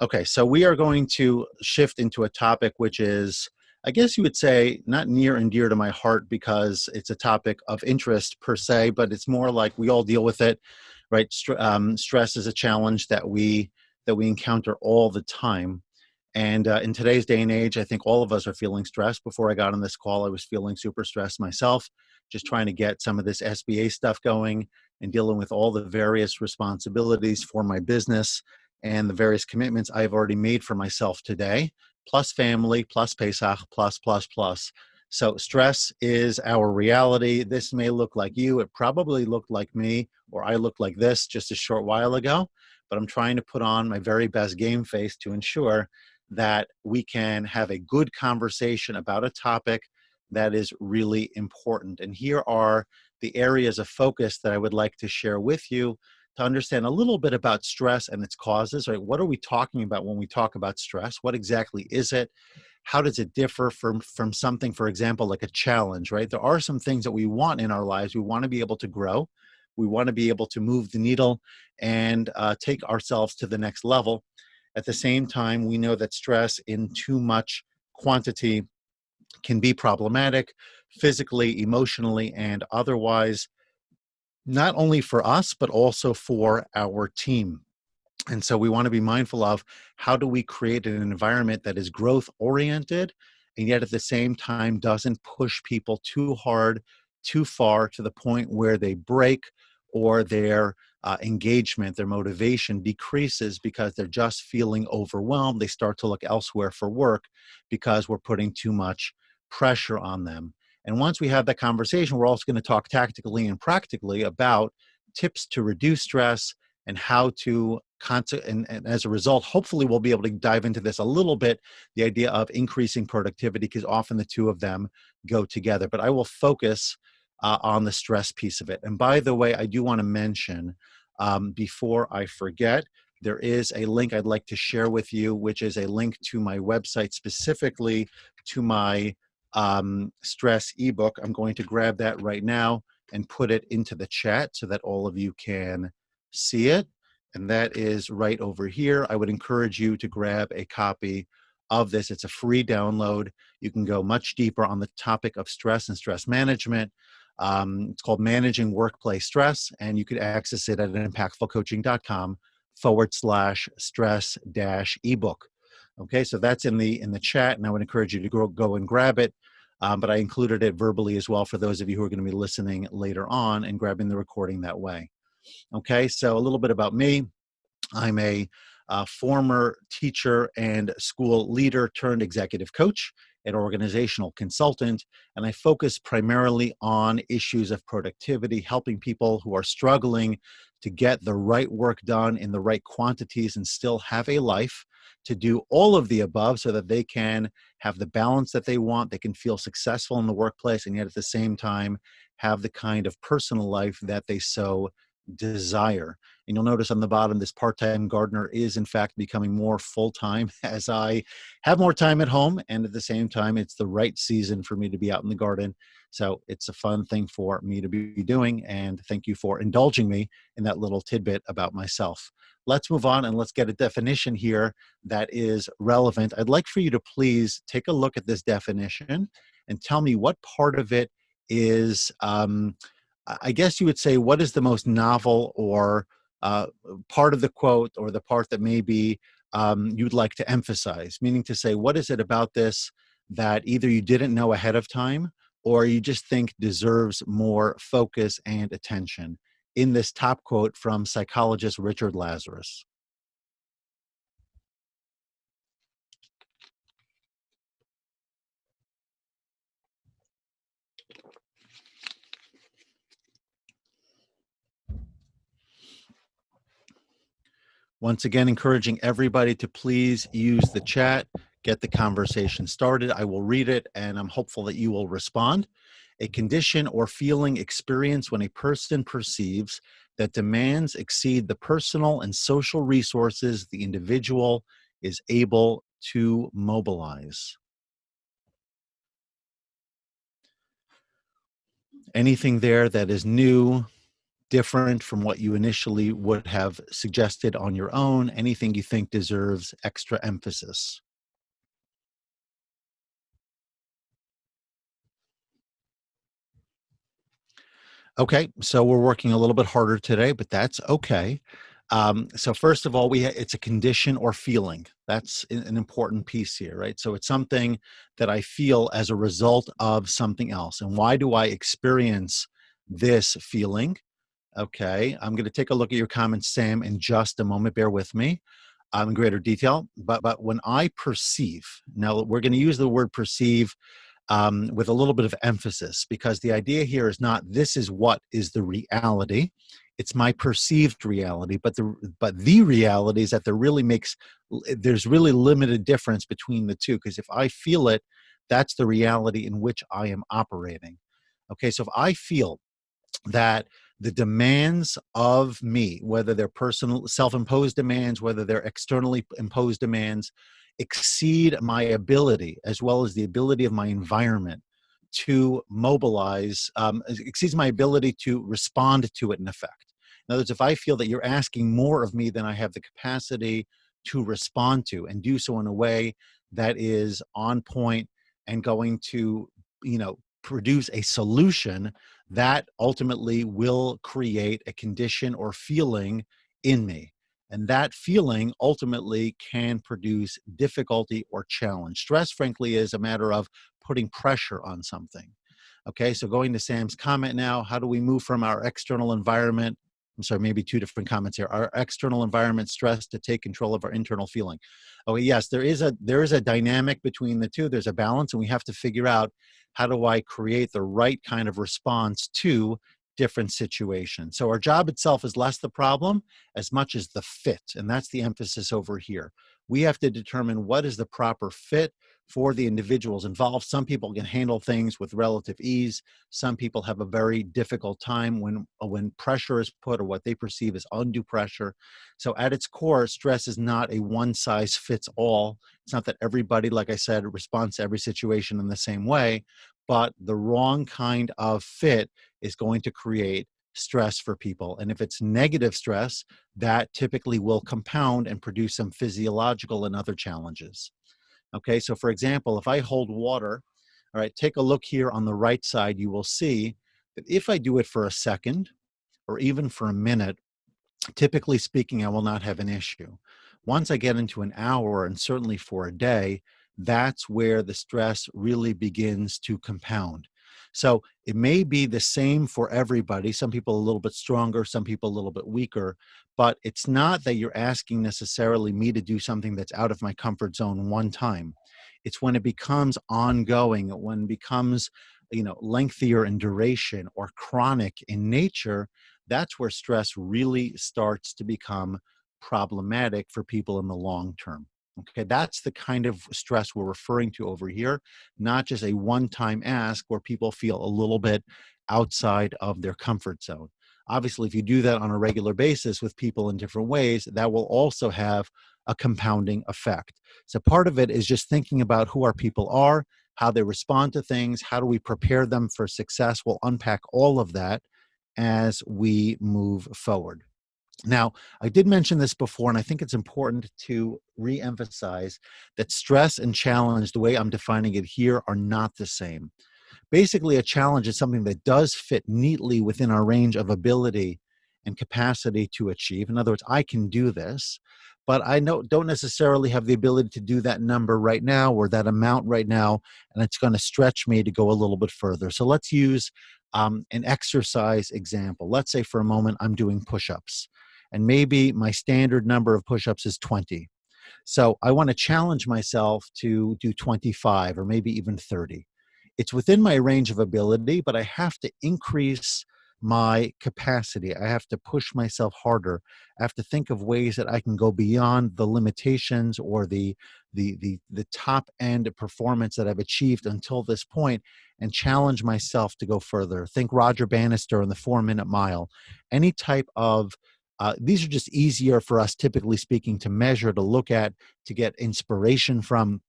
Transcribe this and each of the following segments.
Okay, so we are going to shift into a topic which is, I guess you would say, not near and dear to my heart because it's a topic of interest per se, but it's more like we all deal with it, right? Stress is a challenge that we encounter all the time. And in today's day and age, I think all of us are feeling stressed. Before I got on this call, I was feeling super stressed myself, just trying to get some of this SBA stuff going and dealing with all the various responsibilities for my business and the various commitments I've already made for myself today, plus family, plus Pesach, plus, plus, plus. So stress is our reality. This may look like you. It probably looked like me, or I looked like this just a short while ago, but I'm trying to put on my very best game face to ensure that we can have a good conversation about a topic that is really important. And here are the areas of focus that I would like to share with you to understand a little bit about stress and its causes, right? What are we talking about when we talk about stress? What exactly is it? How does it differ from something, for example, like a challenge, right? There are some things that we want in our lives. We want to be able to grow. We want to be able to move the needle and take ourselves to the next level. At the same time, we know that stress in too much quantity can be problematic physically, emotionally, and otherwise, not only for us, but also for our team. And so we want to be mindful of how do we create an environment that is growth oriented and yet at the same time doesn't push people too hard, too far to the point where they break or their engagement, their motivation decreases because they're just feeling overwhelmed. They start to look elsewhere for work because we're putting too much pressure on them. And once we have that conversation, we're also going to talk tactically and practically about tips to reduce stress and how to and as a result, hopefully we'll be able to dive into this a little bit, the idea of increasing productivity, because often the two of them go together. But I will focus on the stress piece of it. And by the way, I do want to mention, before I forget, there is a link I'd like to share with you, which is a link to my website, specifically to my stress ebook. I'm going to grab that right now and put it into the chat so that all of you can see it. And that is right over here. I would encourage you to grab a copy of this. It's a free download. You can go much deeper on the topic of stress and stress management. It's called Managing Workplace Stress, and you could access it at impactfulcoaching.com/stress ebook. Okay, so that's in the chat, and I would encourage you to go and grab it. But I included it verbally as well for those of you who are going to be listening later on and grabbing the recording that way. Okay, so a little bit about me. I'm a former teacher and school leader turned executive coach and organizational consultant, and I focus primarily on issues of productivity, helping people who are struggling to get the right work done in the right quantities and still have a life, to do all of the above so that they can have the balance that they want, they can feel successful in the workplace, and yet at the same time have the kind of personal life that they so desire. And you'll notice on the bottom, this part-time gardener is in fact becoming more full-time as I have more time at home. And at the same time, it's the right season for me to be out in the garden. So it's a fun thing for me to be doing. And thank you for indulging me in that little tidbit about myself. Let's move on and let's get a definition here that is relevant. I'd like for you to please take a look at this definition and tell me what part of it is, I guess you would say, what is the most novel or part of the quote or the part that maybe you'd like to emphasize? Meaning to say, what is it about this that either you didn't know ahead of time or you just think deserves more focus and attention in this top quote from psychologist Richard Lazarus? Once again, encouraging everybody to please use the chat, get the conversation started. I will read it, and I'm hopeful that you will respond. A condition or feeling experienced when a person perceives that demands exceed the personal and social resources the individual is able to mobilize. Anything there that is new, different from what you initially would have suggested on your own? Anything you think deserves extra emphasis? Okay, so we're working a little bit harder today, but that's okay. So first of all, it's a condition or feeling. That's an important piece here, right? So it's something that I feel as a result of something else. And why do I experience this feeling? Okay, I'm going to take a look at your comments, Sam, in just a moment. Bear with me in greater detail. But when I perceive, now we're going to use the word perceive with a little bit of emphasis, because the idea here is not this is what is the reality, it's my perceived reality, but the reality is that there's really limited difference between the two, because if I feel it, that's the reality in which I am operating. Okay, so if I feel that the demands of me, whether they're personal self-imposed demands, whether they're externally imposed demands, exceed my ability as well as the ability of my environment to mobilize, exceeds my ability to respond to it in effect. In other words, if I feel that you're asking more of me than I have the capacity to respond to, and do so in a way that is on point and going to, produce a solution that ultimately will create a condition or feeling in me. And that feeling ultimately can produce difficulty or challenge. Stress, frankly, is a matter of putting pressure on something. Okay, so going to Sam's comment now, how do we move from our external environment? I'm sorry, maybe two different comments here. Our external environment stress to take control of our internal feeling. Oh, yes, there is a dynamic between the two. There's a balance, and we have to figure out how do I create the right kind of response to different situations. So our job itself is less the problem as much as the fit, and that's the emphasis over here. We have to determine what is the proper fit for the individuals involved. Some people can handle things with relative ease. Some people have a very difficult time when pressure is put, or what they perceive as undue pressure. So at its core, stress is not a one size fits all. It's not that everybody, like I said, responds to every situation in the same way, but the wrong kind of fit is going to create stress for people. And if it's negative stress, that typically will compound and produce some physiological and other challenges. Okay, so for example, if I hold water, all right, take a look here on the right side, you will see that if I do it for a second or even for a minute, typically speaking, I will not have an issue. Once I get into an hour, and certainly for a day, that's where the stress really begins to compound. So it may be the same for everybody. Some people a little bit stronger, some people a little bit weaker, but it's not that you're asking necessarily me to do something that's out of my comfort zone one time. It's when it becomes ongoing, when it becomes, lengthier in duration or chronic in nature, that's where stress really starts to become problematic for people in the long term. Okay, that's the kind of stress we're referring to over here, not just a one time ask where people feel a little bit outside of their comfort zone. Obviously, if you do that on a regular basis with people in different ways, that will also have a compounding effect. So, part of it is just thinking about who our people are, how they respond to things, how do we prepare them for success. We'll unpack all of that as we move forward. Now, I did mention this before, and I think it's important to re-emphasize that stress and challenge, the way I'm defining it here, are not the same. Basically, a challenge is something that does fit neatly within our range of ability and capacity to achieve. In other words, I can do this, but don't necessarily have the ability to do that number right now or that amount right now, and it's going to stretch me to go a little bit further. So let's use an exercise example. Let's say for a moment I'm doing push-ups, and maybe my standard number of push-ups is 20. So I want to challenge myself to do 25 or maybe even 30. It's within my range of ability, but I have to increase my capacity. I have to push myself harder. I have to think of ways that I can go beyond the limitations or the top end performance that I've achieved until this point, and challenge myself to go further. Think Roger Bannister in the 4 Minute Mile. Any type of these are just easier for us, typically speaking, to measure, to look at, to get inspiration from.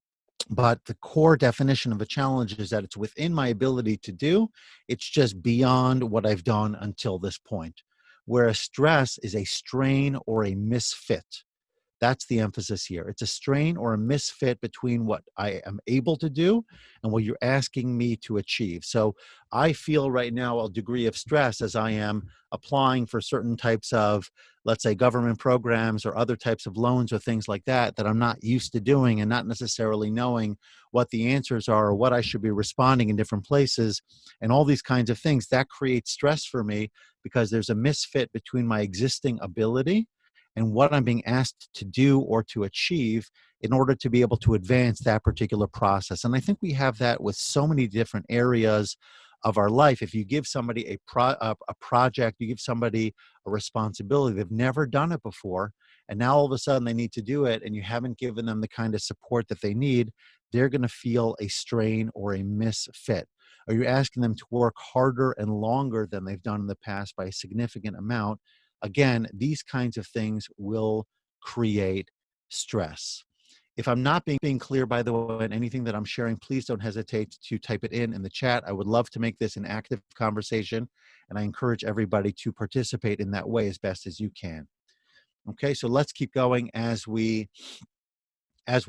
But the core definition of a challenge is that it's within my ability to do. It's just beyond what I've done until this point. whereas stress is a strain or a misfit. That's the emphasis here. It's a strain or a misfit between what I am able to do and what you're asking me to achieve. So I feel right now a degree of stress as I am applying for certain types of, let's say, government programs or other types of loans or things like that, that I'm not used to doing and not necessarily knowing what the answers are or what I should be responding in different places and all these kinds of things. That creates stress for me because there's a misfit between my existing ability and what I'm being asked to do or to achieve in order to be able to advance that particular process. And I think we have that with so many different areas of our life. If you give somebody a project, you give somebody a responsibility, they've never done it before, and now all of a sudden they need to do it, and you haven't given them the kind of support that they need, they're going to feel a strain or a misfit. Are you asking them to work harder and longer than they've done in the past by a significant amount? Again, these kinds of things will create stress. If I'm not being clear, by the way, on anything that I'm sharing, please don't hesitate to type it in the chat. I would love to make this an active conversation, and I encourage everybody to participate in that way as best as you can. Okay, so let's keep going as we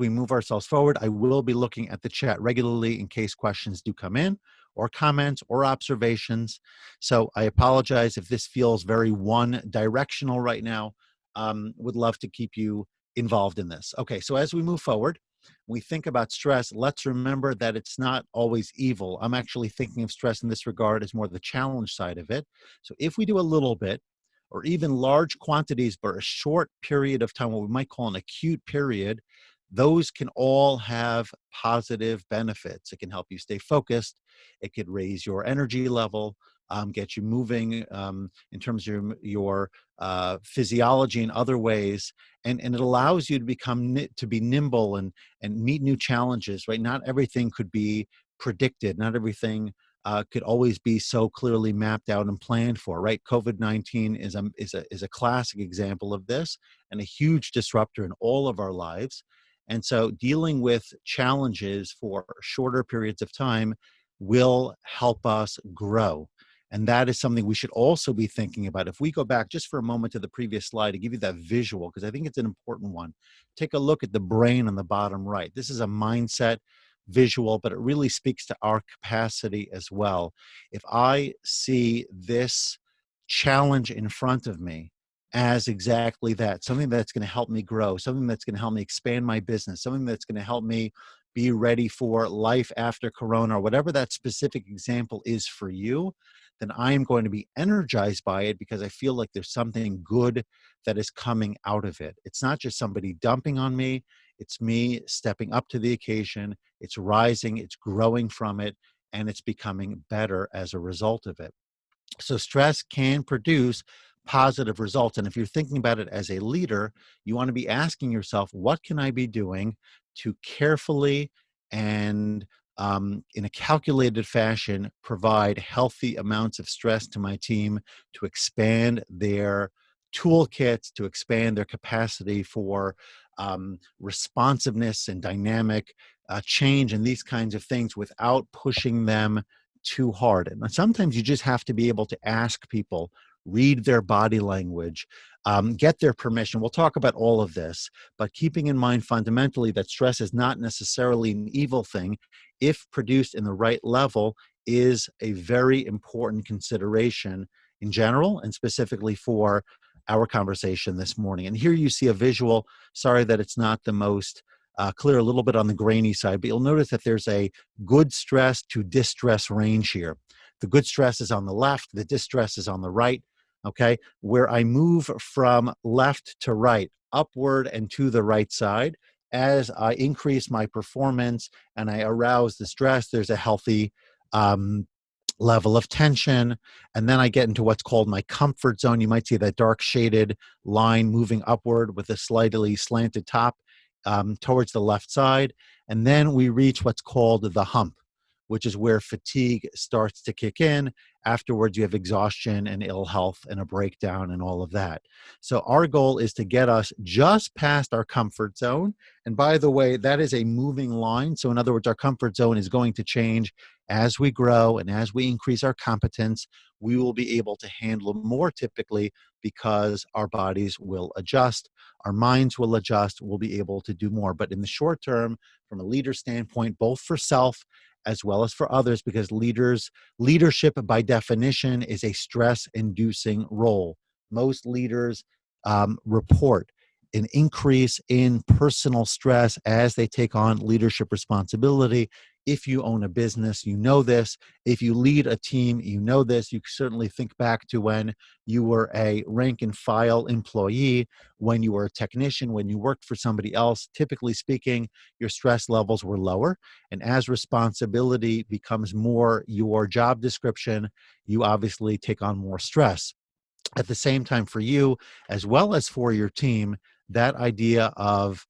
move ourselves forward. I will be looking at the chat regularly in case questions do come in, or comments or observations. So I apologize if this feels very one directional right now. Would love to keep you involved in this. Okay, so as we move forward, when we think about stress, let's remember that it's not always evil. I'm actually thinking of stress in this regard as more the challenge side of it. So if we do a little bit, or even large quantities, but a short period of time, what we might call an acute period, those can all have positive benefits. It can help you stay focused. It could raise your energy level, get you moving in terms of your physiology in other ways, and it allows you to to be nimble and meet new challenges. Right? Not everything could be predicted. Not everything could always be so clearly mapped out and planned for. Right? COVID-19 is a classic example of this, and a huge disruptor in all of our lives. And so dealing with challenges for shorter periods of time will help us grow. And that is something we should also be thinking about. If we go back just for a moment to the previous slide to give you that visual, because I think it's an important one. Take a look at the brain on the bottom right. This is a mindset visual, but it really speaks to our capacity as well. If I see this challenge in front of me as exactly that, something that's going to help me grow, something that's going to help me expand my business, something that's going to help me be ready for life after Corona, or whatever that specific example is for you, then I am going to be energized by it because I feel like there's something good that is coming out of it. It's not just somebody dumping on me, it's me stepping up to the occasion, it's rising, it's growing from it, and it's becoming better as a result of it. So stress can produce positive results. And if you're thinking about it as a leader, you want to be asking yourself, what can I be doing to carefully and in a calculated fashion provide healthy amounts of stress to my team to expand their toolkits, to expand their capacity for responsiveness and dynamic change and these kinds of things without pushing them too hard. And sometimes you just have to be able to ask people, read their body language, get their permission. We'll talk about all of this, but keeping in mind fundamentally that stress is not necessarily an evil thing. If produced in the right level, is a very important consideration in general and specifically for our conversation this morning. And here you see a visual. Sorry that it's not the most clear, a little bit on the grainy side, but you'll notice that there's a good stress to distress range here. The good stress is on the left, the distress is on the right, okay? Where I move from left to right, upward and to the right side, as I increase my performance and I arouse the stress, there's a healthy level of tension. And then I get into what's called my comfort zone. You might see that dark shaded line moving upward with a slightly slanted top towards the left side. And then we reach what's called the hump, which is where fatigue starts to kick in. Afterwards, you have exhaustion and ill health and a breakdown and all of that. So, our goal is to get us just past our comfort zone. And by the way, that is a moving line. So, in other words, our comfort zone is going to change as we grow and as we increase our competence. We will be able to handle more typically because our bodies will adjust, our minds will adjust, we'll be able to do more. But in the short term, from a leader standpoint, both for self as well as for others, because leadership by definition is a stress inducing role. Most leaders report an increase in personal stress as they take on leadership responsibility. If you own a business, you know this. If you lead a team, you know this. You certainly think back to when you were a rank and file employee, when you were a technician, when you worked for somebody else. Typically speaking, your stress levels were lower. And as responsibility becomes more your job description, you obviously take on more stress. At the same time, for you as well as for your team, that idea of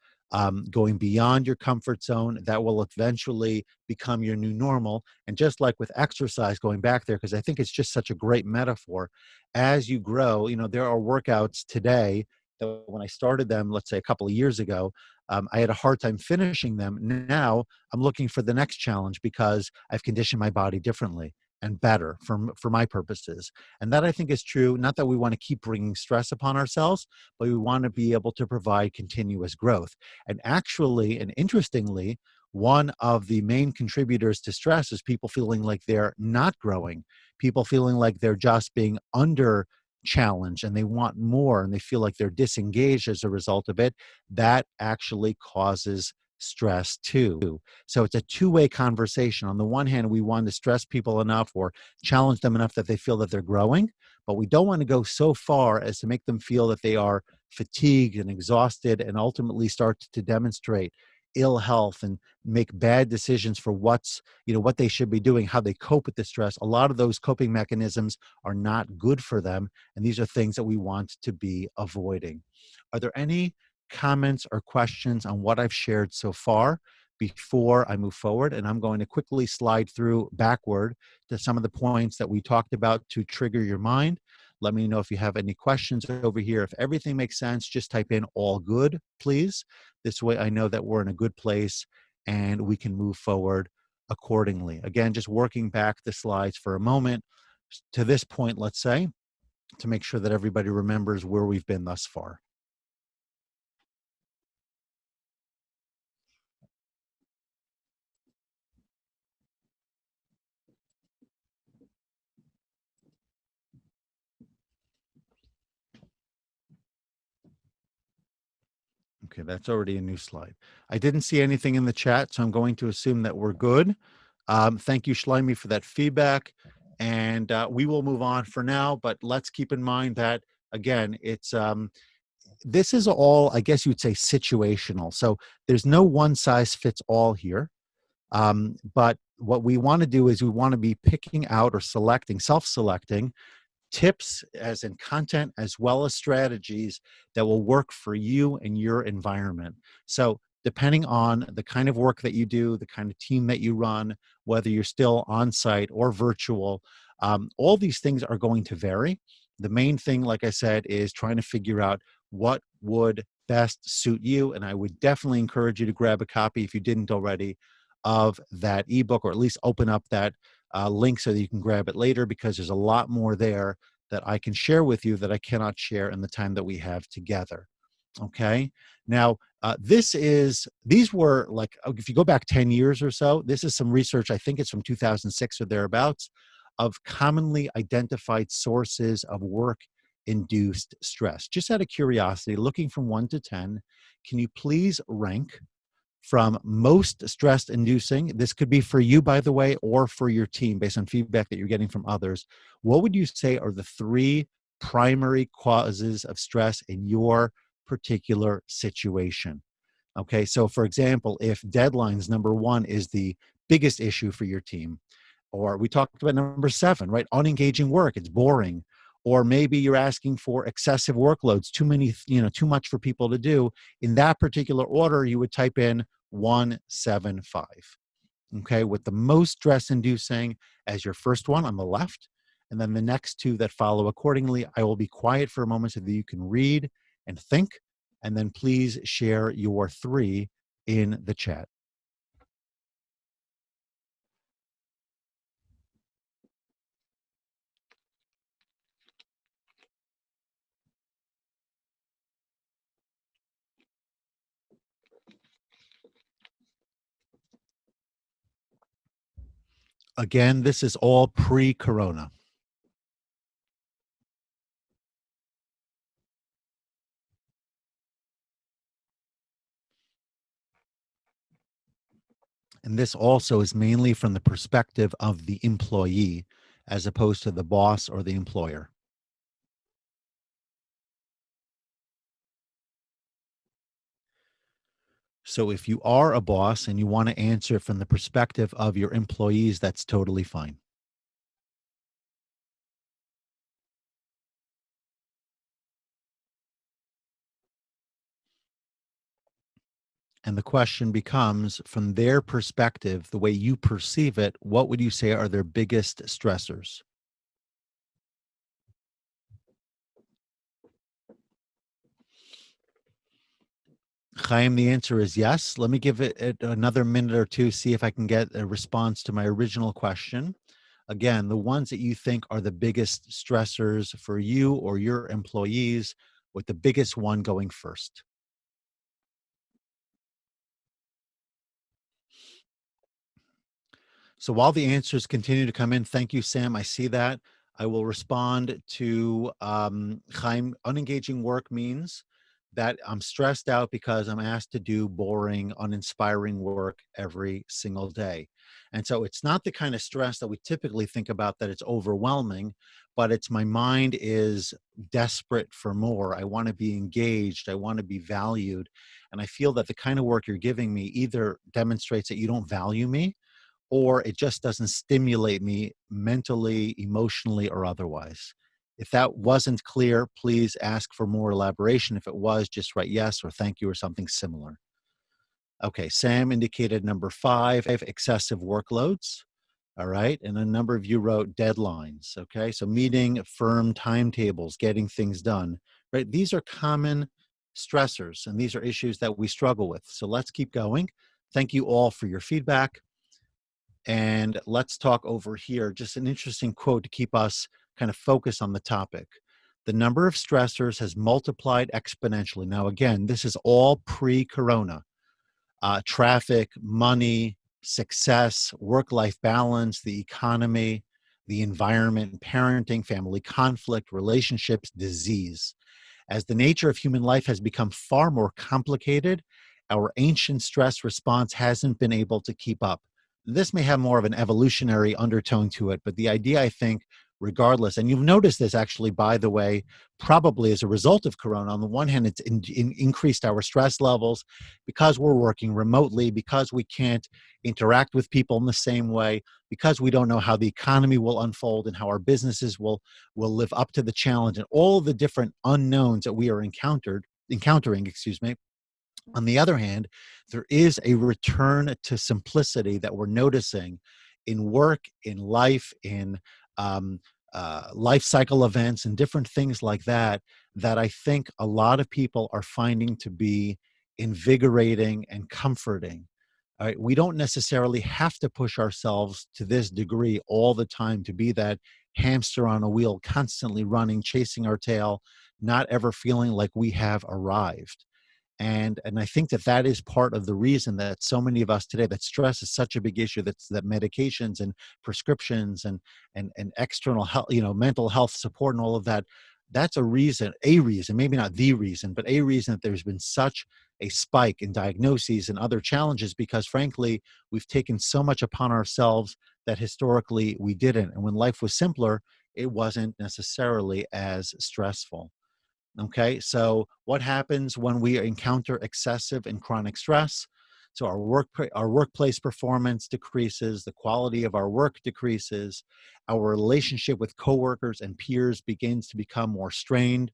going beyond your comfort zone, that will eventually become your new normal. And just like with exercise, going back there, because I think it's just such a great metaphor, as you grow, there are workouts today that when I started them, let's say a couple of years ago, I had a hard time finishing them. Now I'm looking for the next challenge because I've conditioned my body differently and better for my purposes. And that I think is true. Not that we want to keep bringing stress upon ourselves, but we want to be able to provide continuous growth. And actually, and interestingly, one of the main contributors to stress is people feeling like they're not growing, people feeling like they're just being under challenged and they want more and they feel like they're disengaged as a result of it. That actually causes stress too. So it's a two-way conversation. On the one hand, we want to stress people enough or challenge them enough that they feel that they're growing, but we don't want to go so far as to make them feel that they are fatigued and exhausted and ultimately start to demonstrate ill health and make bad decisions for what they should be doing, how they cope with the stress. A lot of those coping mechanisms are not good for them, and these are things that we want to be avoiding. Are there any comments or questions on what I've shared so far before I move forward? And I'm going to quickly slide through backward to some of the points that we talked about to trigger your mind. Let me know if you have any questions over here. If everything makes sense, just type in all good, please. This way I know that we're in a good place and we can move forward accordingly. Again, just working back the slides for a moment to this point, let's say, to make sure that everybody remembers where we've been thus far. Okay, that's already a new slide. I didn't see anything in the chat, so I'm going to assume that we're good. Thank you, Schleimy, for that feedback. And we will move on for now, but let's keep in mind that, again, this is all, I guess you would say, situational. So there's no one size fits all here. But what we want to do is we want to be picking out or selecting, self-selecting tips as in content as well as strategies that will work for you and your environment. So depending on the kind of work that you do, the kind of team that you run, whether you're still on site or virtual, all these things are going to vary. The main thing, like I said, is trying to figure out what would best suit you. And I would definitely encourage you to grab a copy if you didn't already of that ebook, or at least open up that link so that you can grab it later, because there's a lot more there that I can share with you that I cannot share in the time that we have together. Okay. Now, these were like, if you go back 10 years or so, this is some research, I think it's from 2006 or thereabouts, of commonly identified sources of work induced stress. Just out of curiosity, looking from 1 to 10, can you please rank from most stress inducing? This could be for you, by the way, or for your team based on feedback that you're getting from others. What would you say are the 3 primary causes of stress in your particular situation? Okay, so for example, if deadlines, number 1, is the biggest issue for your team, or we talked about number 7, right? Unengaging work, it's boring. Or maybe you're asking for excessive workloads, too much for people to do. In that particular order, you would type in 1, 7, 5. okay, with the most stress inducing as your first one on the left. And then the next two that follow accordingly. I will be quiet for a moment so that you can read and think. And then please share your three in the chat. Again, this is all pre corona. And this also is mainly from the perspective of the employee as opposed to the boss or the employer. So if you are a boss and you want to answer from the perspective of your employees, that's totally fine. And the question becomes from their perspective, the way you perceive it, what would you say are their biggest stressors? Chaim, the answer is yes. Let me give it another minute or two, see if I can get a response to my original question. Again, the ones that you think are the biggest stressors for you or your employees, with the biggest one going first. So while the answers continue to come in, thank you, Sam. I see that. I will respond to Chaim. Unengaging work means that I'm stressed out because I'm asked to do boring, uninspiring work every single day. And so it's not the kind of stress that we typically think about that it's overwhelming, but it's my mind is desperate for more. I want to be engaged. I want to be valued. And I feel that the kind of work you're giving me either demonstrates that you don't value me or it just doesn't stimulate me mentally, emotionally, or otherwise. If that wasn't clear, please ask for more elaboration. If it was, just write yes or thank you or something similar. Okay, Sam indicated number five, excessive workloads. All right. And a number of you wrote deadlines. Okay. So meeting firm timetables, getting things done, right? These are common stressors and these are issues that we struggle with. So let's keep going. Thank you all for your feedback. And let's talk over here. Just an interesting quote to keep us kind of focused on the topic. The number of stressors has multiplied exponentially. Now, again, this is all pre corona. Traffic, money, success, work life balance, the economy, the environment, parenting, family conflict, relationships, disease. As the nature of human life has become far more complicated, our ancient stress response hasn't been able to keep up. This may have more of an evolutionary undertone to it, but the idea, I think, regardless, and you've noticed this actually, by the way, probably as a result of Corona. On the one hand, it's increased our stress levels because we're working remotely, because we can't interact with people in the same way, because we don't know how the economy will unfold and how our businesses will live up to the challenge and all the different unknowns that we are encountering, excuse me. On the other hand, there is a return to simplicity that we're noticing in work, in life, in um, life cycle events, and different things like that, that I think a lot of people are finding to be invigorating and comforting. All right, we don't necessarily have to push ourselves to this degree all the time to be that hamster on a wheel, constantly running, chasing our tail, not ever feeling like we have arrived. And I think that that is part of the reason that so many of us today, that stress is such a big issue, that medications and prescriptions and external health, mental health support and all of that, that's a reason, maybe not the reason, but a reason that there's been such a spike in diagnoses and other challenges, because frankly we've taken so much upon ourselves that historically we didn't, and when life was simpler it wasn't necessarily as stressful. Okay, so what happens when we encounter excessive and chronic stress? So our workplace performance decreases, the quality of our work decreases, our relationship with coworkers and peers begins to become more strained.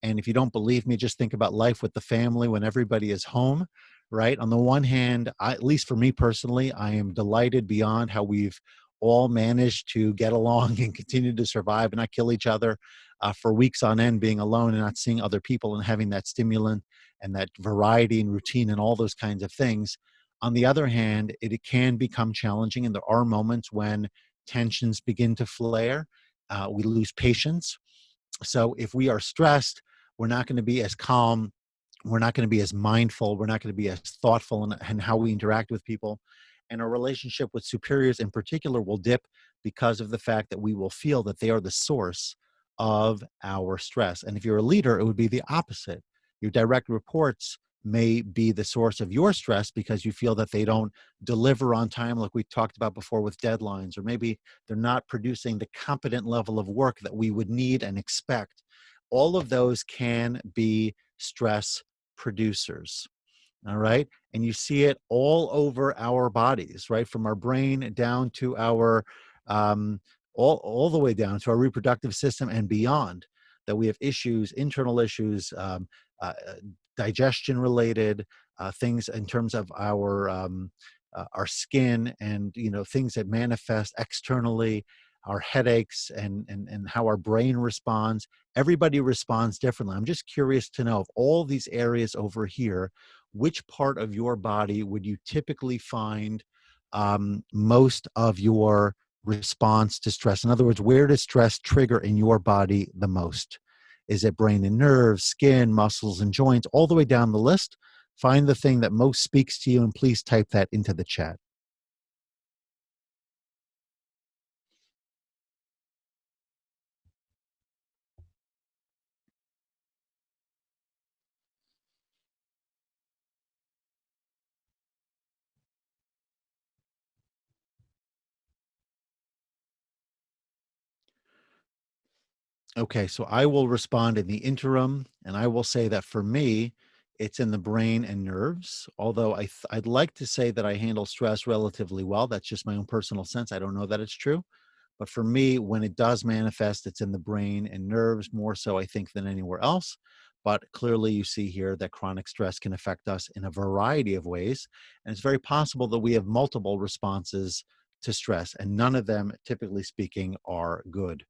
And if you don't believe me, just think about life with the family when everybody is home, right? On the one hand, at least for me personally, I am delighted beyond how we've all managed to get along and continue to survive and not kill each other for weeks on end, being alone and not seeing other people and having that stimulant and that variety and routine and all those kinds of things. On the other hand, it can become challenging, and there are moments when tensions begin to flare. We lose patience. So if we are stressed, we're not going to be as calm, we're not going to be as mindful, we're not going to be as thoughtful in how we interact with people. And our relationship with superiors in particular will dip because of the fact that we will feel that they are the source of our stress. And if you're a leader, it would be the opposite. Your direct reports may be the source of your stress because you feel that they don't deliver on time, like we talked about before with deadlines, or maybe they're not producing the competent level of work that we would need and expect. All of those can be stress producers. All right. And you see it all over our bodies, right? From our brain down to our, um, all the way down to our reproductive system and beyond, that we have issues, internal issues, uh, digestion related, things in terms of our skin and, things that manifest externally, our headaches and how our brain responds. Everybody responds differently. I'm just curious to know, of all these areas over here, which part of your body would you typically find most of your response to stress? In other words, where does stress trigger in your body the most? Is it brain and nerves, skin, muscles, and joints, all the way down the list? Find the thing that most speaks to you and please type that into the chat. Okay, so I will respond in the interim, and I will say that for me, it's in the brain and nerves. Although I'd like to say that I handle stress relatively well. That's just my own personal sense. I don't know that it's true. But for me, when it does manifest, it's in the brain and nerves more so, I think, than anywhere else. But clearly, you see here that chronic stress can affect us in a variety of ways. And it's very possible that we have multiple responses to stress, and none of them, typically speaking, are good.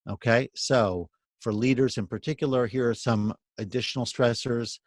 Okay, so for leaders in particular, here are some additional stressors.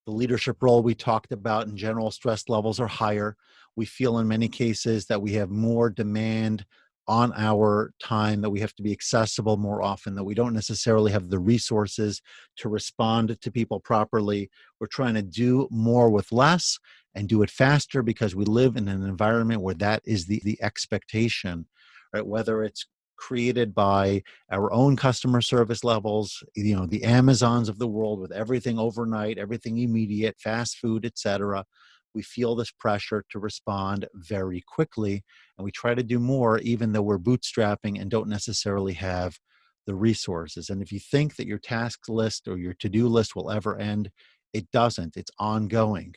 The leadership role we talked about in general, stress levels are higher. We feel in many cases that we have more demand on our time, that we have to be accessible more often, that we don't necessarily have the resources to respond to people properly. We're trying to do more with less and do it faster because we live in an environment where that is the expectation, right? Whether it's created by our own customer service levels, the Amazons of the world with everything overnight, everything immediate, fast food, etc. We feel this pressure to respond very quickly, and we try to do more even though we're bootstrapping and don't necessarily have the resources. And if you think that your task list or your to-do list will ever end, it doesn't. It's ongoing.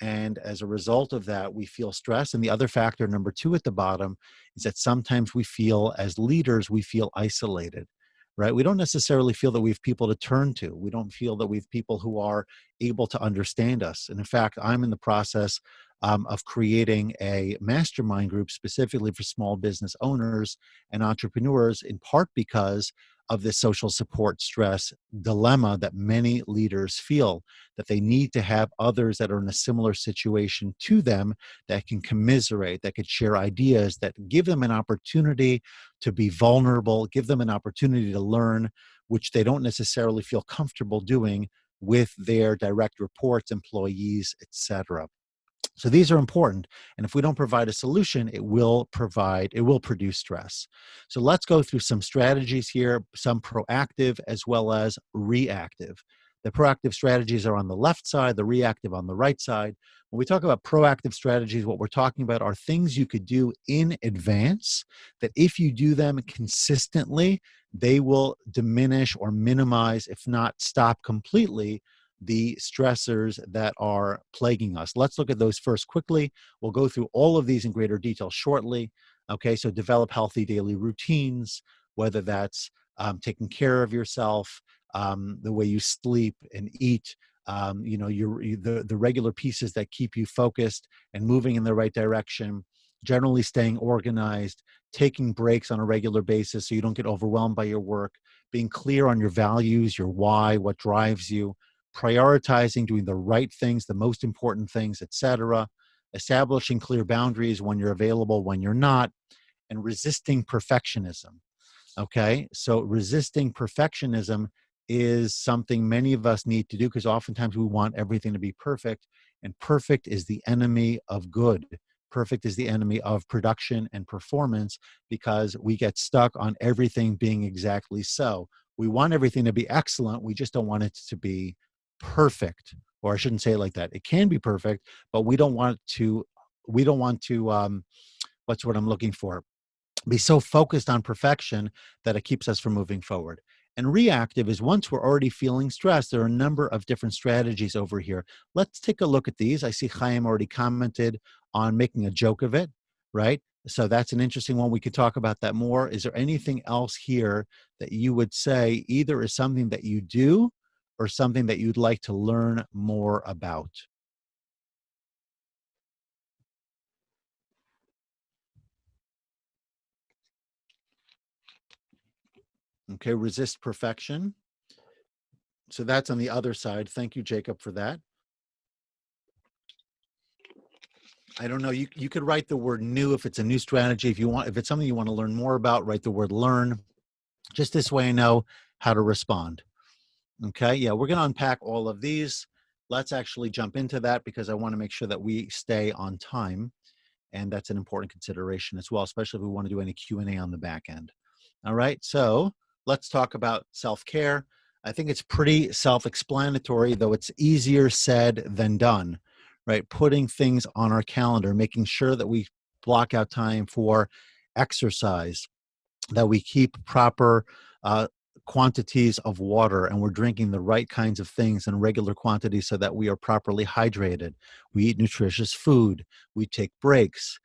And as a result of that, we feel stress. And the other factor, number two at the bottom, is that sometimes we feel, as leaders, we feel isolated, right? We don't necessarily feel that we have people to turn to. We don't feel that we have people who are able to understand us. And in fact, I'm in the process of creating a mastermind group specifically for small business owners and entrepreneurs, in part because of this social support stress dilemma that many leaders feel, that they need to have others that are in a similar situation to them, that can commiserate, that could share ideas, that give them an opportunity to be vulnerable, give them an opportunity to learn, which they don't necessarily feel comfortable doing with their direct reports, employees, etc. So these are important. And if we don't provide a solution, it will produce stress. So let's go through some strategies here, some proactive as well as reactive. The proactive strategies are on the left side, the reactive on the right side. When we talk about proactive strategies, what we're talking about are things you could do in advance that if you do them consistently, they will diminish or minimize, if not stop completely, the stressors that are plaguing us. Let's look at those first quickly. We'll go through all of these in greater detail shortly. Okay, so develop healthy daily routines, whether that's taking care of yourself, the way you sleep and eat, the regular pieces that keep you focused and moving in the right direction, generally staying organized, taking breaks on a regular basis so you don't get overwhelmed by your work, being clear on your values, your why, what drives you, prioritizing doing the right things, the most important things, etc., establishing clear boundaries when you're available, when you're not, and resisting perfectionism. Okay. So resisting perfectionism is something many of us need to do because oftentimes we want everything to be perfect, and perfect is the enemy of good. Perfect is the enemy of production and performance because we get stuck on everything being exactly so. We want everything to be excellent. We just don't want it to be perfect. Or I shouldn't say it like that. It can be perfect, but we don't want to, what's what I'm looking for? Be so focused on perfection that it keeps us from moving forward. And reactive is once we're already feeling stressed, there are a number of different strategies over here. Let's take a look at these. I see Chaim already commented on making a joke of it, right? So that's an interesting one. We could talk about that more. Is there anything else here that you would say either is something that you do or something that you'd like to learn more about? Okay, resist perfection. So that's on the other side. Thank you, Jacob, for that. I don't know. You could write the word new if it's a new strategy. If you want, if it's something you want to learn more about, write the word learn. Just this way I know how to respond. Okay. Yeah, we're going to unpack all of these. Let's actually jump into that because I want to make sure that we stay on time. And that's an important consideration as well, especially if we want to do any Q&A on the back end. All right. So let's talk about self-care. I think it's pretty self-explanatory, though it's easier said than done, right? Putting things on our calendar, making sure that we block out time for exercise, that we keep proper uh, quantities of water and we're drinking the right kinds of things in regular quantities so that we are properly hydrated. We eat nutritious food. We take breaks.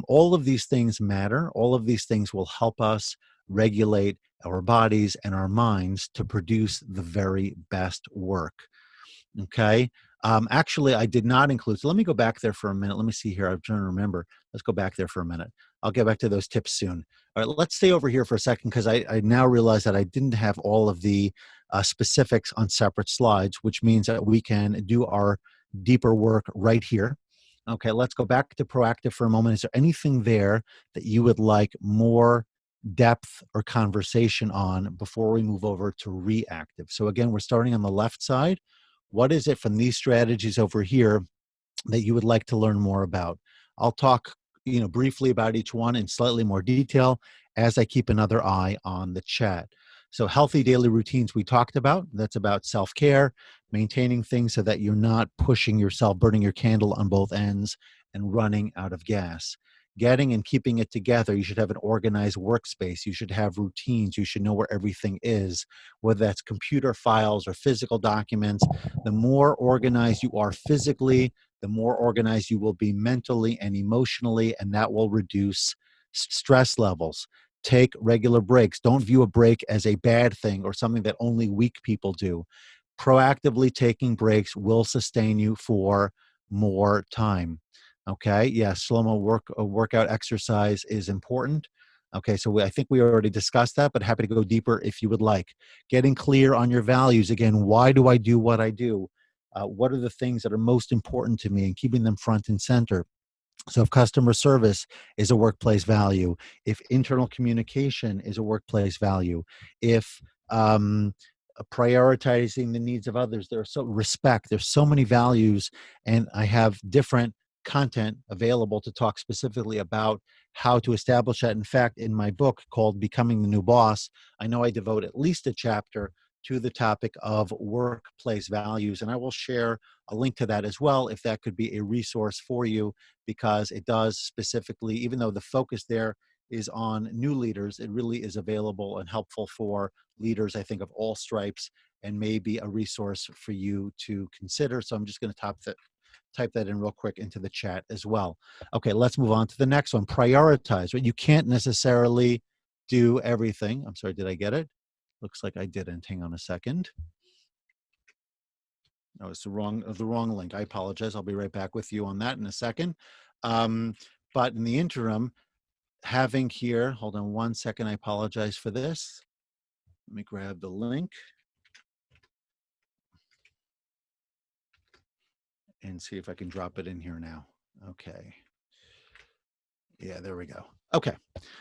All of these things matter. All of these things will help us regulate our bodies and our minds to produce the very best work. Okay. Actually, I did not include. So let me go back there for a minute. Let me see here. I'm trying to remember. Let's go back there for a minute. I'll get back to those tips soon. All right. Let's stay over here for a second because I now realize that I didn't have all of the specifics on separate slides, which means that we can do our deeper work right here. Okay. Let's go back to proactive for a moment. Is there anything there that you would like more depth or conversation on before we move over to reactive? So again, we're starting on the left side. What is it from these strategies over here that you would like to learn more about? I'll talk, briefly about each one in slightly more detail as I keep another eye on the chat. So healthy daily routines we talked about. That's about self-care, maintaining things so that you're not pushing yourself, burning your candle on both ends and running out of gas. Getting and keeping it together. You should have an organized workspace. You should have routines. You should know where everything is, whether that's computer files or physical documents. The more organized you are physically, the more organized you will be mentally and emotionally, and that will reduce stress levels. Take regular breaks. Don't view a break as a bad thing or something that only weak people do. Proactively taking breaks will sustain you for more time. Okay. Yeah. Slow-mo workout exercise is important. Okay. So I think we already discussed that, but happy to go deeper if you would like. Getting clear on your values. Again, why do I do what I do? What are the things that are most important to me and keeping them front and center? So if customer service is a workplace value, if internal communication is a workplace value, if prioritizing the needs of others, there's so respect, there's so many values, and I have different content available to talk specifically about how to establish that. In fact, in my book called Becoming the New Boss, I know I devote at least a chapter to the topic of workplace values, and I will share a link to that as well if that could be a resource for you, because it does specifically, even though the focus there is on new leaders, it really is available and helpful for leaders, I think, of all stripes, and may be a resource for you to consider. So I'm just going to type that in real quick into the chat as well. Okay, let's move on to the next one. Prioritize. Right? You can't necessarily do everything. I'm sorry, did I get it? Looks like I didn't. Hang on a second. Oh, it's the wrong link. I apologize. I'll be right back with you on that in a second. Um, but in the interim, having here, hold on one second. I apologize for this. Let me grab the link and see if I can drop it in here now. Okay. Yeah, there we go. Okay.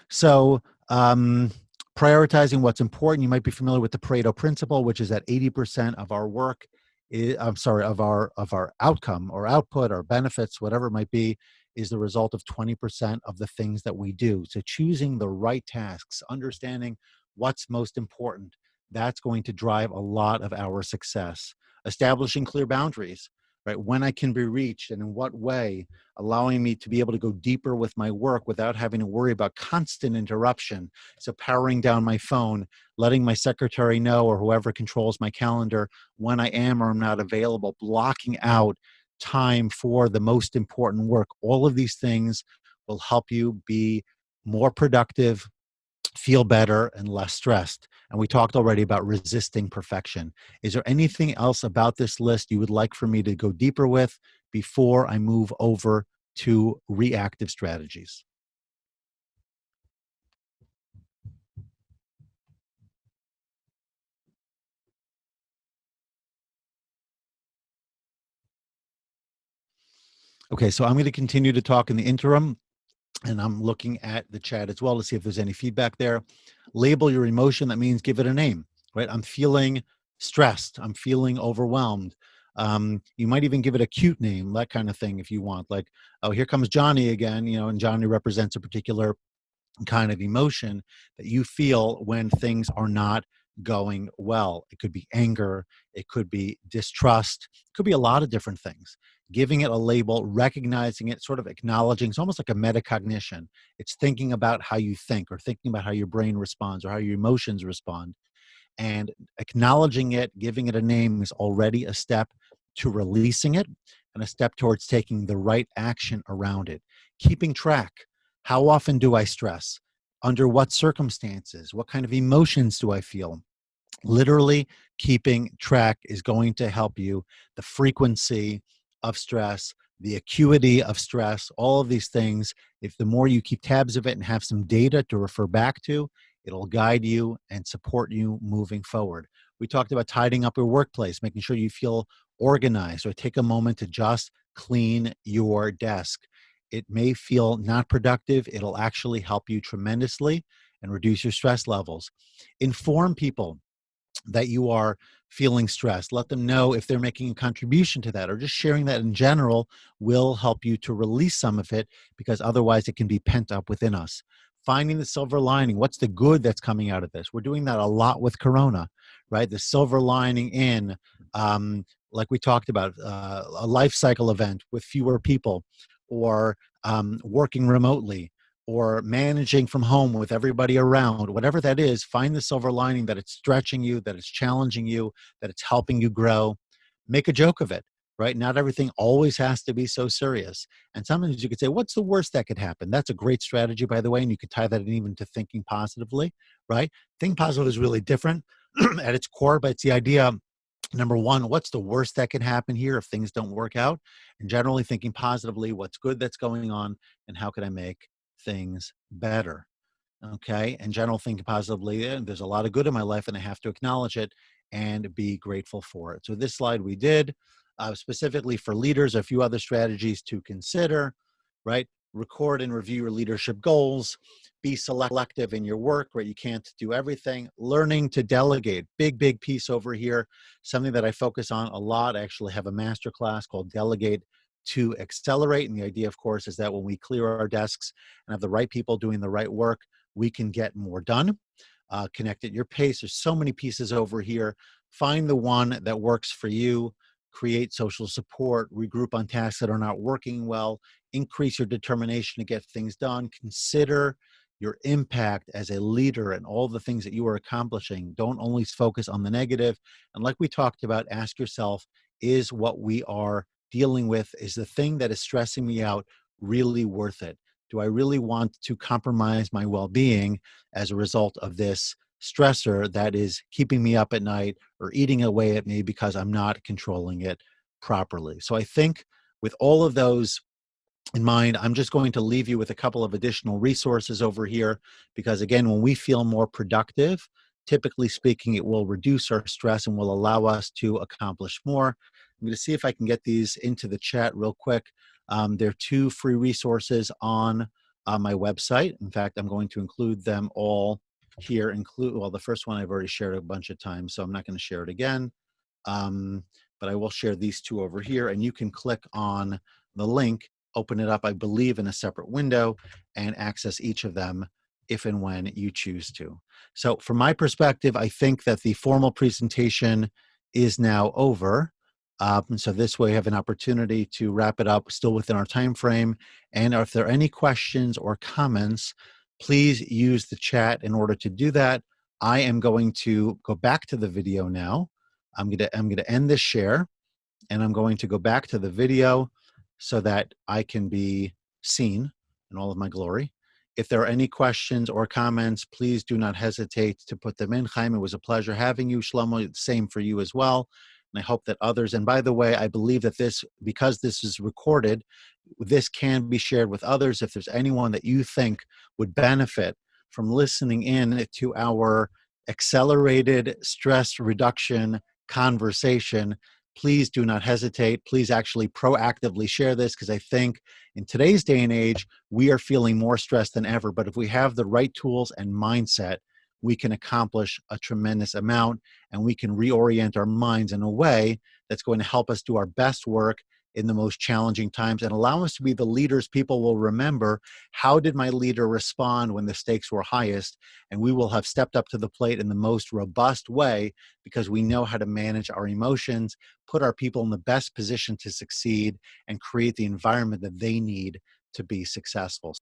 So, prioritizing what's important. You might be familiar with the Pareto principle, which is that 80% of our work I'm sorry, of our outcome or output or benefits, whatever it might be, is the result of 20% of the things that we do. So choosing the right tasks, understanding what's most important, that's going to drive a lot of our success. Establishing clear boundaries, right? When I can be reached and in what way, allowing me to be able to go deeper with my work without having to worry about constant interruption. So powering down my phone, letting my secretary know or whoever controls my calendar when I am or am not available, blocking out time for the most important work. All of these things will help you be more productive, feel better, and less stressed. And we talked already about resisting perfection. Is there anything else about this list you would like for me to go deeper with before I move over to reactive strategies? Okay, so I'm going to continue to talk in the interim, and I'm looking at the chat as well to see if there's any feedback there. Label your emotion. That means give it a name, right? I'm feeling stressed. I'm feeling overwhelmed. You might even give it a cute name, that kind of thing, if you want. Like, oh, here comes Johnny again, and Johnny represents a particular kind of emotion that you feel when things are not going well. It could be anger, it could be distrust, it could be a lot of different things. Giving it a label, recognizing it, sort of acknowledging, it's almost like a metacognition. It's thinking about how you think or thinking about how your brain responds or how your emotions respond, and acknowledging it, giving it a name is already a step to releasing it and a step towards taking the right action around it. Keeping track. How often do I stress? Under what circumstances? What kind of emotions do I feel? Literally keeping track is going to help you. The frequency of stress, the acuity of stress, all of these things, if the more you keep tabs of it and have some data to refer back to, it'll guide you and support you moving forward. We talked about tidying up your workplace, making sure you feel organized, or take a moment to just clean your desk. It may feel not productive, it'll actually help you tremendously and reduce your stress levels. Inform people that you are feeling stressed. Let them know if they're making a contribution to that, or just sharing that in general will help you to release some of it, because otherwise it can be pent up within us. Finding the silver lining. What's the good that's coming out of this? We're doing that a lot with Corona, right? The silver lining in, like we talked about, a life cycle event with fewer people, or working remotely, or managing from home with everybody around, whatever that is, find the silver lining, that it's stretching you, that it's challenging you, that it's helping you grow. Make a joke of it, right? Not everything always has to be so serious. And sometimes you could say, what's the worst that could happen? That's a great strategy, by the way. And you could tie that in even to thinking positively, right? Think positive is really different at its core, but it's the idea, number one, what's the worst that can happen here if things don't work out? And generally thinking positively, what's good that's going on, and how can I make things better? Okay. And general thinking positively, there's a lot of good in my life and I have to acknowledge it and be grateful for it. So this slide we did specifically for leaders, a few other strategies to consider, right? Record and review your leadership goals. Be selective in your work, right? You can't do everything. Learning to delegate, big piece over here. Something that I focus on a lot. I actually have a master class called Delegate to Accelerate. And the idea, of course, is that when we clear our desks and have the right people doing the right work, we can get more done. Connect at your pace. There's so many pieces over here. Find the one that works for you. Create social support. Regroup on tasks that are not working well. Increase your determination to get things done. Consider your impact as a leader and all the things that you are accomplishing. Don't only focus on the negative. And like we talked about, ask yourself, is what we are dealing with, is the thing that is stressing me out really worth it? Do I really want to compromise my well-being as a result of this stressor that is keeping me up at night or eating away at me because I'm not controlling it properly. So I think with all of those in mind, I'm just going to leave you with a couple of additional resources over here because, again, when we feel more productive, typically speaking, it will reduce our stress and will allow us to accomplish more. I'm going to see if I can get these into the chat real quick. There are two free resources on my website. In fact, I'm going to include them all here. Well, the first one I've already shared a bunch of times, so I'm not going to share it again. But I will share these two over here, and you can click on the link, open it up, I believe, in a separate window, and access each of them if and when you choose to. So from my perspective, I think that the formal presentation is now over. So this way I have an opportunity to wrap it up still within our time frame. And if there are any questions or comments, please use the chat in order to do that. I am going to go back to the video now. I'm gonna end this share, and I'm going to go back to the video so that I can be seen in all of my glory. If there are any questions or comments, please do not hesitate to put them in. Chaim, it was a pleasure having you. Shlomo, same for you as well. And I hope that others, and by the way, I believe that because this is recorded, this can be shared with others. If there's anyone that you think would benefit from listening in to our accelerated stress reduction conversation, please do not hesitate. Please actually proactively share this, because I think in today's day and age, we are feeling more stressed than ever. But if we have the right tools and mindset, we can accomplish a tremendous amount, and we can reorient our minds in a way that's going to help us do our best work in the most challenging times and allow us to be the leaders people will remember. How did my leader respond when the stakes were highest? And we will have stepped up to the plate in the most robust way because we know how to manage our emotions, put our people in the best position to succeed, and create the environment that they need to be successful.